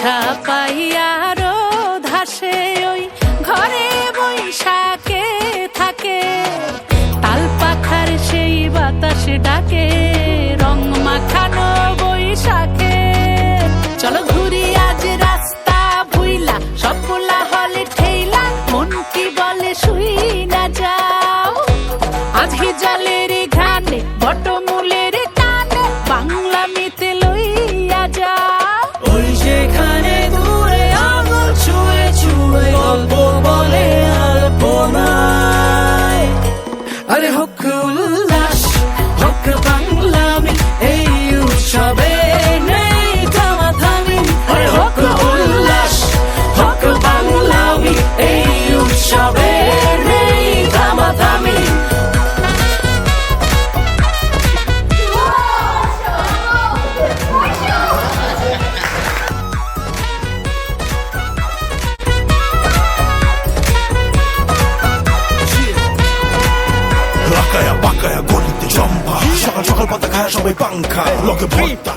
ছাপাইয়ারো ধাসে ওই ঘরে বৈশাখে থাকে তাল পাখার সেই বাতাস ডাকে রং মাখানো বৈশাখে চলো ঘুরি আজ রাস্তা ভুইলা সব পোলা হলে ঠেইলা মন কি বলে শুই না যাও আজ হিজালের ঘানে বটমূলের টানে বাংলা মিতে লইয়া যাও ওই যেখানে দূরে আঙুল ছুঁয়ে ছুঁয়ে গল্প বলে আলপনায় আরে হোক উল্লাস হোক বাংলামি এই উৎসবে নেই থামাথামি আরে হোক উল্লাস হোক বাংলামি এই উৎসবে নেই থামাথামি লাকায়া পাকায়া গলিতে জম্পা সকাল সকাল পাতা খায় সবাই পাংখা লোকে ভর্তা